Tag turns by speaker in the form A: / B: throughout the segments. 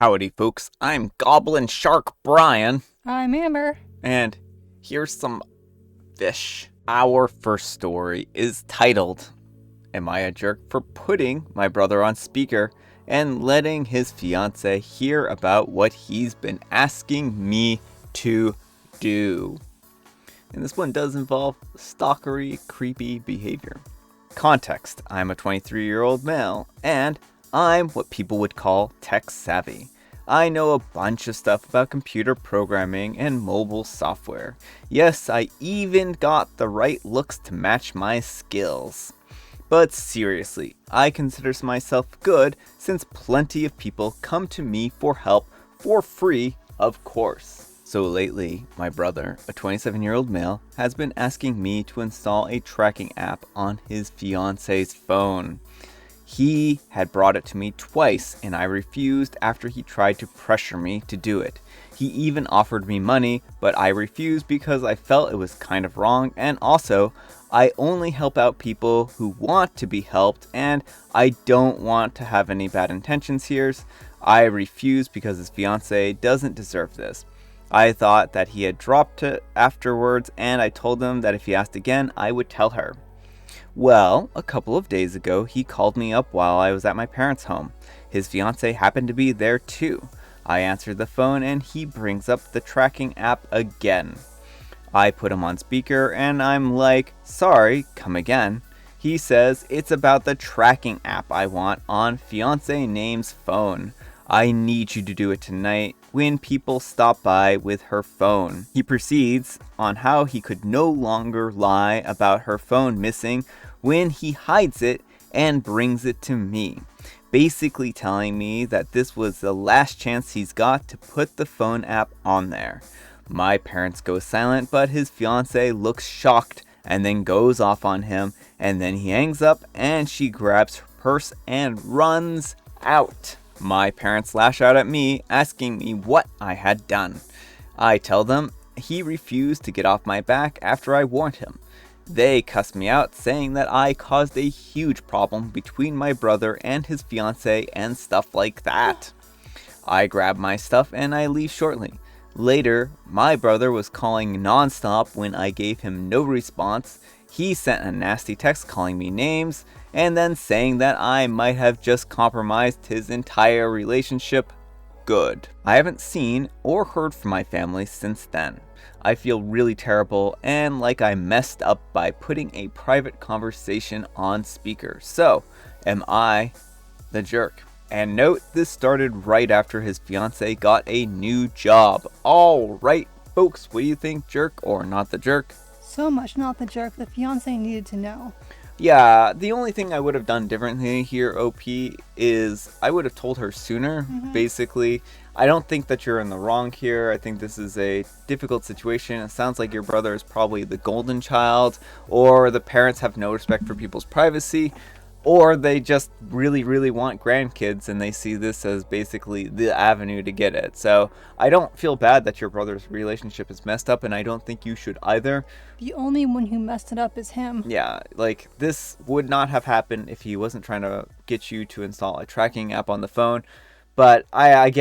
A: Howdy, folks. I'm Goblin Shark Brian,
B: I'm Amber.
A: and here's some fish. Our first story is titled, Am I a Jerk for Putting My Brother on Speaker and Letting His Fiancée Hear About What He's Been Asking Me to Do? And this one does involve stalkery, creepy behavior. Context: I'm a 23-year-old male, and I'm what people would call tech savvy. I know a bunch of stuff about computer programming and mobile software. Yes, I even got the right looks to match my skills. But seriously, I consider myself good since plenty of people come to me for help for free, of course. So lately, my brother, a 27-year-old male, has been asking me to install a tracking app on his fiance's phone. He had brought it to me twice and I refused after he tried to pressure me to do it. He even offered me money, but I refused because I felt it was kind of wrong, and also, I only help out people who want to be helped and I don't want to have any bad intentions here. I refused because his fiancée doesn't deserve this. I thought that he had dropped it afterwards, and I told him that if he asked again, I would tell her. Well, a couple of days ago, he called me up while I was at my parents' home. His fiancée happened to be there too. I answered the phone and he brings up the tracking app again. I put him on speaker and I'm like, sorry, come again. He says it's about the tracking app I want on fiancé name's phone. I need you to do it tonight when people stop by with her phone. He proceeds on how he could no longer lie about her phone missing when he hides it and brings it to me, basically telling me that this was the last chance he's got to put the phone app on there. My parents go silent, but his fiancée looks shocked and then goes off on him, and then he hangs up and she grabs her purse and runs out. My parents lash out at me, asking me what I had done. I tell them he refused to get off my back after I warned him. They cuss me out, saying that I caused a huge problem between my brother and his fiancée and stuff like that. I grab my stuff and I leave shortly. Later, my brother was calling nonstop when I gave him no response. He sent a nasty text calling me names and then saying that I might have just compromised his entire relationship. Good. I haven't seen or heard from my family since then. I feel really terrible and like I messed up by putting a private conversation on speaker. So, am I the jerk? And note, this started right after his fiancée got a new job. Alright, folks, what do you think, jerk or not the jerk?
B: So much not the jerk the fiancé needed to know.
A: Yeah, the only thing I would have done differently here, OP, is I would have told her sooner, basically. I don't think that you're in the wrong here. I think this is a difficult situation. It sounds like your brother is probably the golden child, or the parents have no respect for people's privacy, or they just really, really want grandkids and they see this as basically the avenue to get it. So I don't feel bad that your brother's relationship is messed up, and I don't think you should either.
B: The only one who messed it up is him.
A: Yeah, like this would not have happened if he wasn't trying to get you to install a tracking app on the phone. But I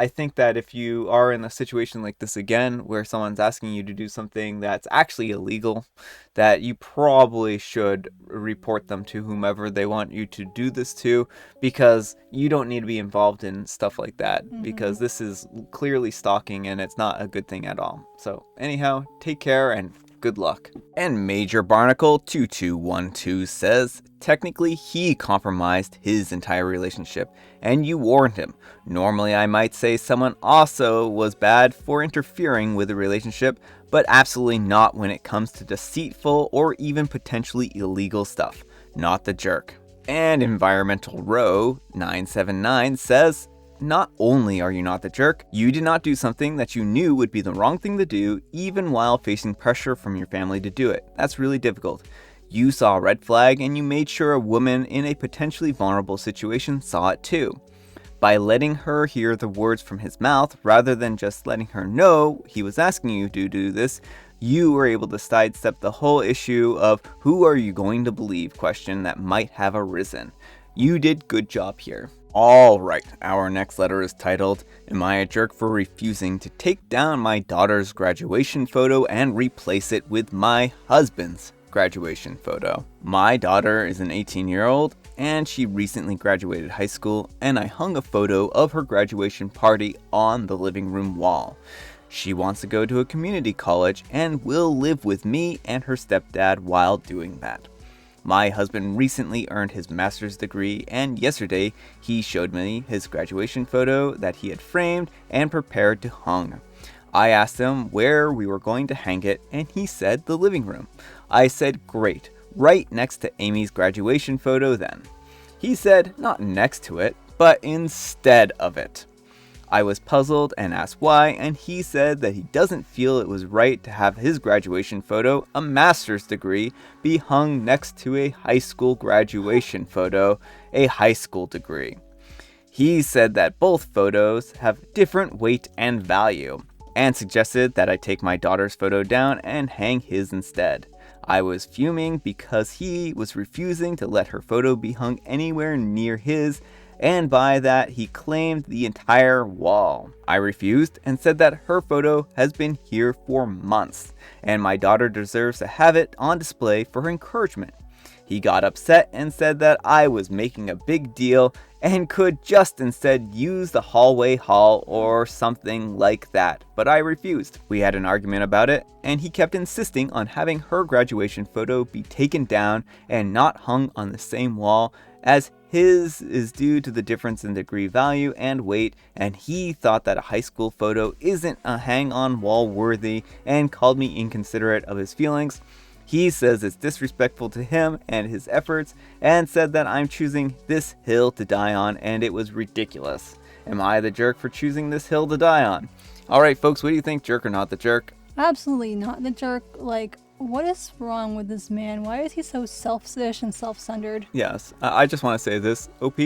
A: think that if you are in a situation like this again, where someone's asking you to do something that's actually illegal, that you probably should report them to whomever they want you to do this to, because you don't need to be involved in stuff like that, because this is clearly stalking and it's not a good thing at all. So anyhow, take care and good luck. And Major Barnacle 2212 says, technically he compromised his entire relationship and you warned him. Normally I might say someone also was bad for interfering with the relationship, but absolutely not when it comes to deceitful or even potentially illegal stuff. Not the jerk. And Environmental Row 979 says, not only are you not the jerk, you did not do something that you knew would be the wrong thing to do, even while facing pressure from your family to do it. That's really difficult. You saw a red flag and you made sure a woman in a potentially vulnerable situation saw it too. By letting her hear the words from his mouth, rather than just letting her know he was asking you to do this, you were able to sidestep the whole issue of who are you going to believe question that might have arisen. You did good job here. All right, our next letter is titled, Am I a Jerk for Refusing to Take Down My Daughter's Graduation Photo and Replace It with My Husband's Graduation Photo? My daughter is an 18-year-old and she recently graduated high school, and I hung a photo of her graduation party on the living room wall. She wants to go to a community college and will live with me and her stepdad while doing that. My husband recently earned his master's degree, and yesterday he showed me his graduation photo that he had framed and prepared to hang. I asked him where we were going to hang it, and he said the living room. I said, great, right next to Amy's graduation photo then. He said not next to it, but instead of it. I was puzzled and asked why, and he said that he doesn't feel it was right to have his graduation photo, a master's degree, be hung next to a high school graduation photo, a high school degree. He said that both photos have different weight and value, and suggested that I take my daughter's photo down and hang his instead. I was fuming because he was refusing to let her photo be hung anywhere near his, and by that he claimed the entire wall. I refused and said that her photo has been here for months, and my daughter deserves to have it on display for her encouragement. He got upset and said that I was making a big deal and could just instead use the hallway hall or something like that, but I refused. We had an argument about it, and he kept insisting on having her graduation photo be taken down and not hung on the same wall, as his is due to the difference in degree value and weight, and he thought that a high school photo isn't a hang-on wall worthy and called me inconsiderate of his feelings. He says it's disrespectful to him and his efforts, and said that I'm choosing this hill to die on, and it was ridiculous. Am I the jerk for choosing this hill to die on? All right, folks, what do you think, jerk or not the jerk?
B: Absolutely not the jerk. Like, what is wrong with this man? Why is he so selfish and self-centered?
A: Yes, I just want to say this, OP,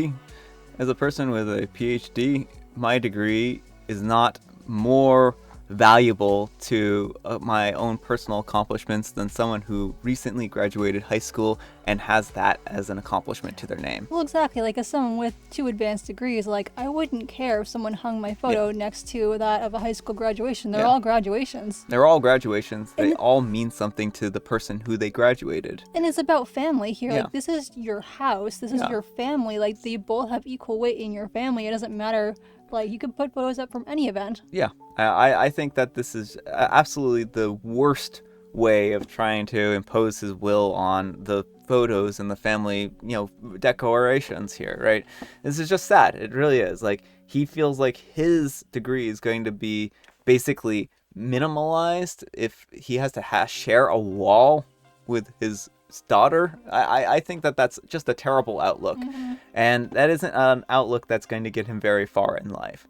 A: as a person with a PhD, my degree is not more valuable to my own personal accomplishments than someone who recently graduated high school and has that as an accomplishment to their name.
B: Well, exactly. Like, as someone with 2 advanced degrees, like, I wouldn't care if someone hung my photo next to that of a high school graduation. They're all graduations. They're
A: all graduations. They all mean something to the person who they graduated.
B: And it's about family here. Like, this is your house. This is your family. Like, they both have equal weight in your family. It doesn't matter. Like, you can put photos up from any event. Yeah,
A: I think that this is absolutely the worst way of trying to impose his will on the photos and the family, decorations here, right? This is just sad. It really is. Like, he feels like his degree is going to be basically minimalized if he has to share a wall with his daughter. I think that that's just a terrible outlook. And that isn't an outlook that's going to get him very far in life.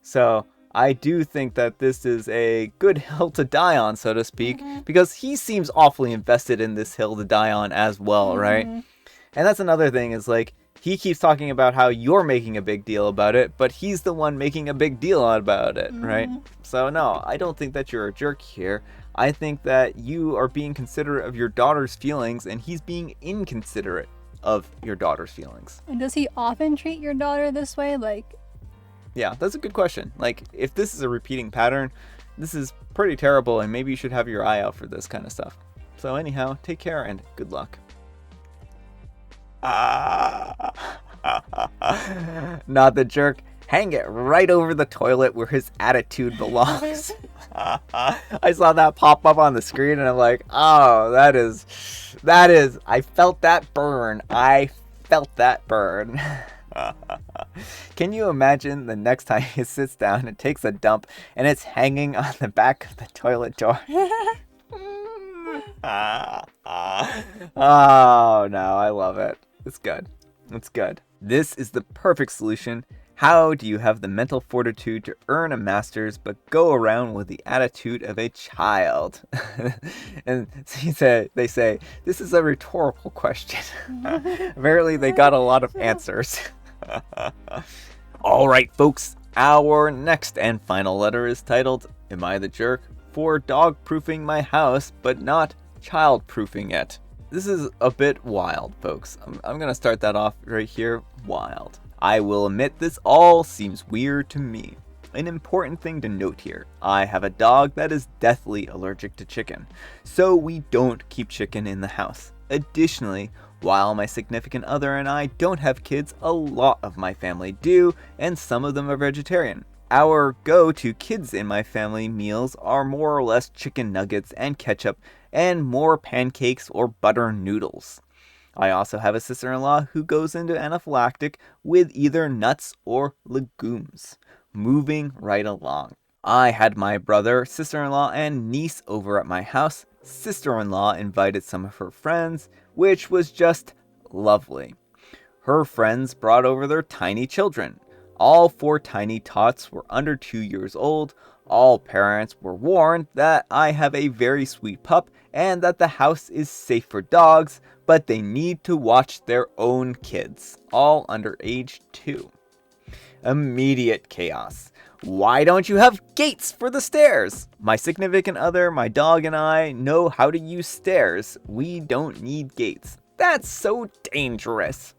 A: So I do think that this is a good hill to die on, so to speak, because he seems awfully invested in this hill to die on as well, right? And that's another thing, is like, he keeps talking about how you're making a big deal about it, but he's the one making a big deal about it, right? So no, I don't think that you're a jerk here. I think that you are being considerate of your daughter's feelings, and he's being inconsiderate of your daughter's feelings.
B: And does he often treat your daughter this way? Like,
A: yeah, that's a good question. Like, if this is a repeating pattern, this is pretty terrible, and maybe you should have your eye out for this kind of stuff. So anyhow, take care and good luck. Not the jerk. Hang it right over the toilet where his attitude belongs. I saw that pop up on the screen and I'm like, oh, that is, I felt that burn. Can you imagine the next time he sits down and takes a dump and it's hanging on the back of the toilet door? Oh no, I love it. It's good. This is the perfect solution. How do you have the mental fortitude to earn a master's but go around with the attitude of a child? And they say, this is a rhetorical question. Apparently they got a lot of answers. All right, folks. Our next and final letter is titled, Am I the Jerk for Dog-Proofing My House but Not Child-Proofing It? This is a bit wild, folks. I'm going to start that off right here. Wild. I will admit this all seems weird to me. An important thing to note here, I have a dog that is deathly allergic to chicken, so we don't keep chicken in the house. Additionally, while my significant other and I don't have kids, a lot of my family do, and some of them are vegetarian. Our go-to kids in my family meals are more or less chicken nuggets and ketchup and more pancakes or butter noodles. I also have a sister-in-law who goes into anaphylactic with either nuts or legumes. Moving right along. I had my brother, sister-in-law, and niece over at my house. Sister-in-law invited some of her friends, which was just lovely. Her friends brought over their tiny children. All 4 tiny tots were under 2 years old. All parents were warned that I have a very sweet pup and that the house is safe for dogs, but they need to watch their own kids, all under age 2. Immediate chaos. Why don't you have gates for the stairs? My significant other, my dog, and I know how to use stairs. We don't need gates. That's so dangerous.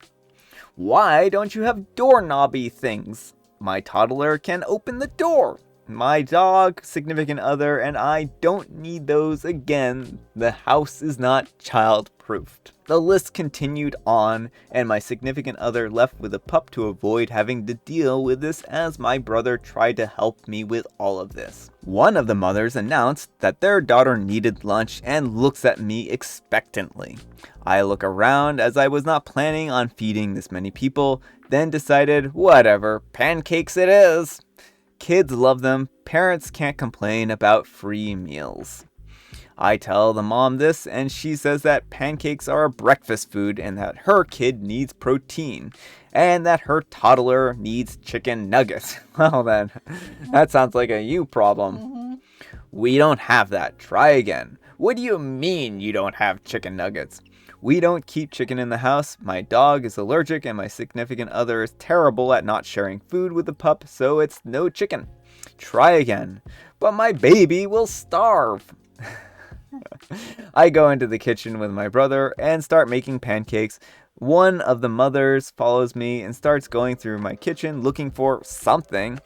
A: Why don't you have doorknobby things? My toddler can open the door. My dog, significant other, and I don't need those again. The house is not child-proofed. The list continued on, and my significant other left with a pup to avoid having to deal with this as my brother tried to help me with all of this. One of the mothers announced that their daughter needed lunch and looks at me expectantly. I look around as I was not planning on feeding this many people, then decided, whatever, pancakes it is. Kids love them, parents can't complain about free meals. I tell the mom this, and she says that pancakes are a breakfast food and that her kid needs protein, and that her toddler needs chicken nuggets. Well then, that sounds like a you problem. We don't have that. Try again. What do you mean you don't have chicken nuggets? We don't keep chicken in the house. My dog is allergic and my significant other is terrible at not sharing food with the pup, so it's no chicken. Try again. But my baby will starve. I go into the kitchen with my brother and start making pancakes. One of the mothers follows me and starts going through my kitchen looking for something.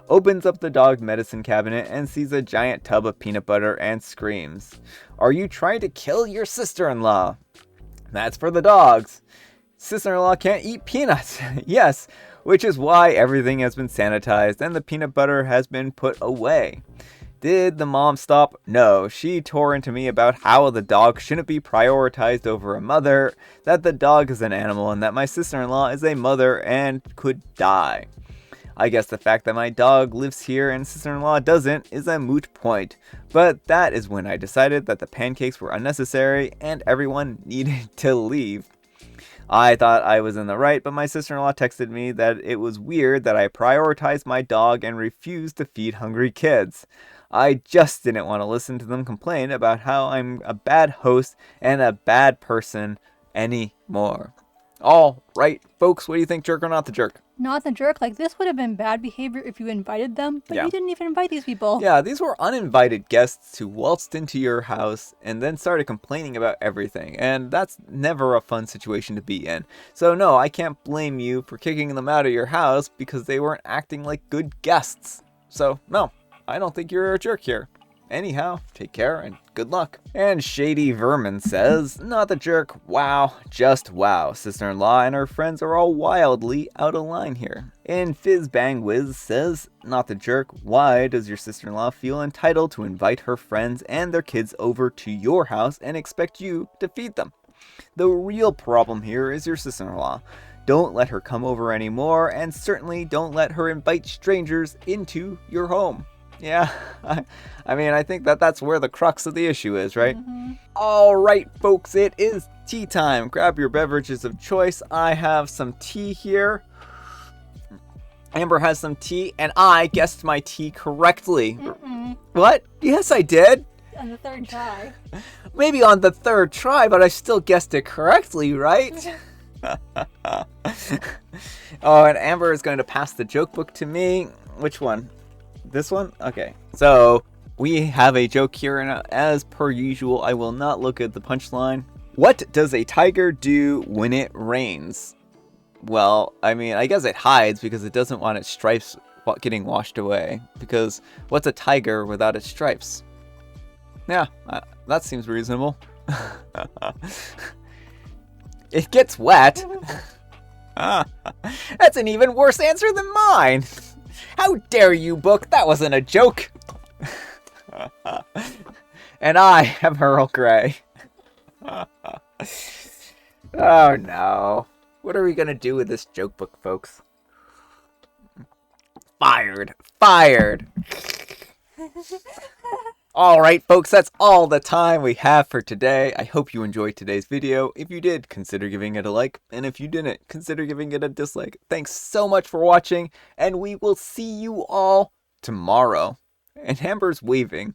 A: Opens up the dog medicine cabinet and sees a giant tub of peanut butter and screams, "Are you trying to kill your sister-in-law?" That's for the dogs. Sister-in-law can't eat peanuts. Yes, which is why everything has been sanitized and the peanut butter has been put away. Did the mom stop? No, she tore into me about how the dog shouldn't be prioritized over a mother, that the dog is an animal, and that my sister-in-law is a mother and could die. I guess the fact that my dog lives here and sister-in-law doesn't is a moot point, but that is when I decided that the pancakes were unnecessary and everyone needed to leave. I thought I was in the right, but my sister-in-law texted me that it was weird that I prioritized my dog and refused to feed hungry kids. I just didn't want to listen to them complain about how I'm a bad host and a bad person anymore. All right, folks, what do you think, jerk or not the jerk?
B: Not the jerk. Like, this would have been bad behavior if you invited them, but you didn't even invite these people.
A: Yeah, these were uninvited guests who waltzed into your house and then started complaining about everything, and that's never a fun situation to be in. So no, I can't blame you for kicking them out of your house because they weren't acting like good guests. So no, I don't think you're a jerk here. Anyhow, take care and good luck. And Shady Vermin says, not the jerk, wow, just wow. Sister-in-law and her friends are all wildly out of line here. And Fizz Bang Wiz says, not the jerk, why does your sister-in-law feel entitled to invite her friends and their kids over to your house and expect you to feed them? The real problem here is your sister-in-law. Don't let her come over anymore, and certainly don't let her invite strangers into your home. Yeah, I think that's where the crux of the issue is, right? All right, folks, it is tea time. Grab your beverages of choice. I have some tea here. Amber has some tea, and I guessed my tea correctly. What? Yes, I did.
B: On the third try.
A: Maybe on the third try, but I still guessed it correctly, right? Oh, and Amber is going to pass the joke book to me. Which one? This one? Okay. So, we have a joke here, and as per usual, I will not look at the punchline. What does a tiger do when it rains? Well, I mean, I guess it hides because it doesn't want its stripes getting washed away. Because what's a tiger without its stripes? Yeah, that seems reasonable. It gets wet. That's an even worse answer than mine. How dare you, book? That wasn't a joke. And I am Earl Grey. Oh no. What are we gonna do with this joke book, folks? Fired. Fired. Alright, folks, that's all the time we have for today. I hope you enjoyed today's video. If you did, consider giving it a like. And if you didn't, consider giving it a dislike. Thanks so much for watching, and we will see you all tomorrow. And Amber's waving.